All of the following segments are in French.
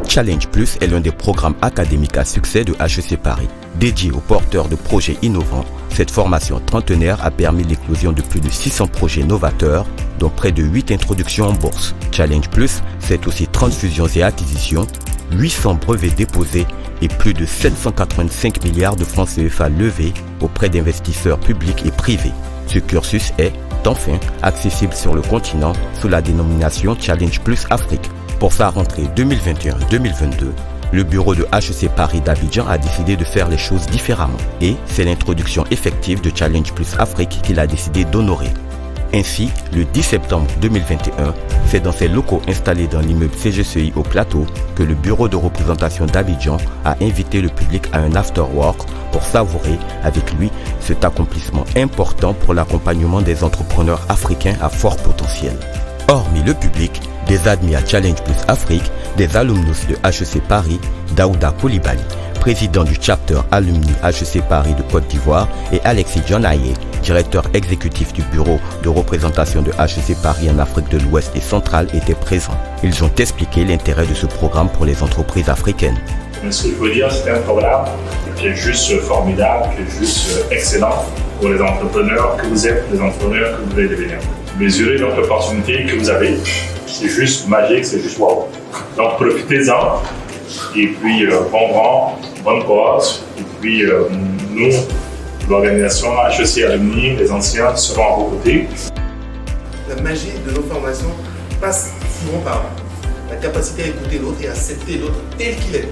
Challenge Plus est l'un des programmes académiques à succès de HEC Paris. Dédié aux porteurs de projets innovants, cette formation trentenaire a permis l'éclosion de plus de 600 projets novateurs, dont près de 8 introductions en bourse. Challenge Plus, c'est aussi 30 fusions et acquisitions, 800 brevets déposés et plus de 785 milliards de francs CFA levés auprès d'investisseurs publics et privés. Ce cursus est, enfin, accessible sur le continent sous la dénomination Challenge Plus Afrique. Pour sa rentrée 2021-2022, le bureau de HEC Paris d'Abidjan a décidé de faire les choses différemment et c'est l'introduction effective de Challenge Plus Afrique qu'il a décidé d'honorer. Ainsi, le 10 septembre 2021, c'est dans ses locaux installés dans l'immeuble CGCI au Plateau que le bureau de représentation d'Abidjan a invité le public à un after-work pour savourer avec lui cet accomplissement important pour l'accompagnement des entrepreneurs africains à fort potentiel. Hormis le public, des admis à Challenge Plus Afrique, des alumnus de HEC Paris, Daouda Koulibaly, président du chapter alumni HEC Paris de Côte d'Ivoire, et Alexis Johnaye, directeur exécutif du bureau de représentation de HEC Paris en Afrique de l'Ouest et centrale, étaient présents. Ils ont expliqué l'intérêt de ce programme pour les entreprises africaines. Ce que je veux dire, c'est un programme qui est juste formidable, qui est juste excellent pour les entrepreneurs que vous êtes, les entrepreneurs que vous voulez devenir. Mesurez donc l'opportunité que vous avez. C'est juste magique, c'est juste wow. Donc profitez-en. Et puis bon vent, bonne cohorte. Et puis nous, l'organisation HEC Alumni, les anciens seront à vos côtés. La magie de nos formations passe souvent par la capacité à écouter l'autre et à accepter l'autre tel qu'il est.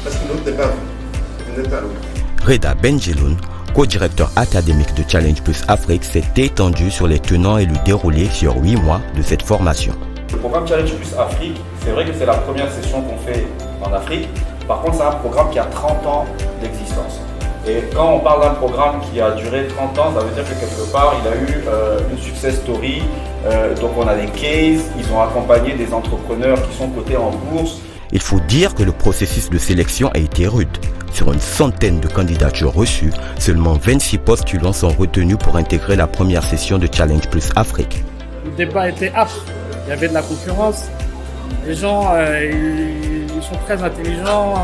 Parce que l'autre n'est pas vous, vous n'êtes pas l'autre. Reda Benjeloun, co-directeur académique de Challenge Plus Afrique, s'est étendu sur les tenants et le déroulé sur 8 mois de cette formation. Le programme Challenge Plus Afrique, c'est vrai que c'est la première session qu'on fait en Afrique. Par contre, c'est un programme qui a 30 ans d'existence. Et quand on parle d'un programme qui a duré 30 ans, ça veut dire que quelque part, il a eu une success story. Donc on a des cases, ils ont accompagné des entrepreneurs qui sont cotés en bourse. Il faut dire que le processus de sélection a été rude. Sur une centaine de candidatures reçues, seulement 26 postulants sont retenus pour intégrer la première session de Challenge Plus Afrique. Le débat était âpre, il y avait de la concurrence. Les gens, ils sont très intelligents.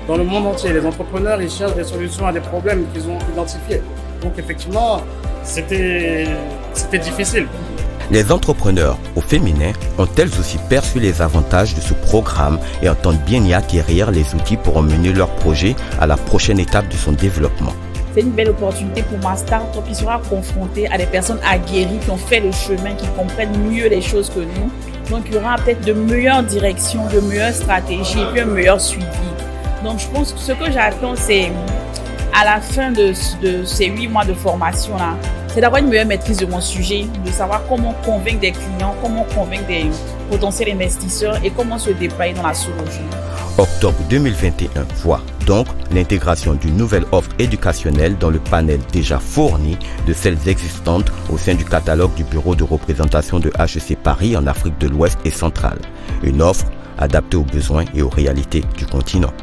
Dans le monde entier, les entrepreneurs, ils cherchent des solutions à des problèmes qu'ils ont identifiés. Donc effectivement, c'était difficile. Les entrepreneurs au féminin ont elles aussi perçu les avantages de ce programme et entendent bien y acquérir les outils pour emmener leur projet à la prochaine étape de son développement. C'est une belle opportunité pour ma start-up qui sera confrontée à des personnes aguerries qui ont fait le chemin, qui comprennent mieux les choses que nous. Donc il y aura peut-être de meilleures directions, de meilleures stratégies et puis un meilleur suivi. Donc je pense que ce que j'attends, c'est à la fin de ces 8 mois de formation-là, c'est d'avoir une meilleure maîtrise de mon sujet, de savoir comment convaincre des clients, comment convaincre des potentiels investisseurs et comment se déployer dans la sous-région. Octobre 2021 voit donc l'intégration d'une nouvelle offre éducationnelle dans le panel déjà fourni de celles existantes au sein du catalogue du bureau de représentation de HEC Paris en Afrique de l'Ouest et centrale. Une offre adaptée aux besoins et aux réalités du continent.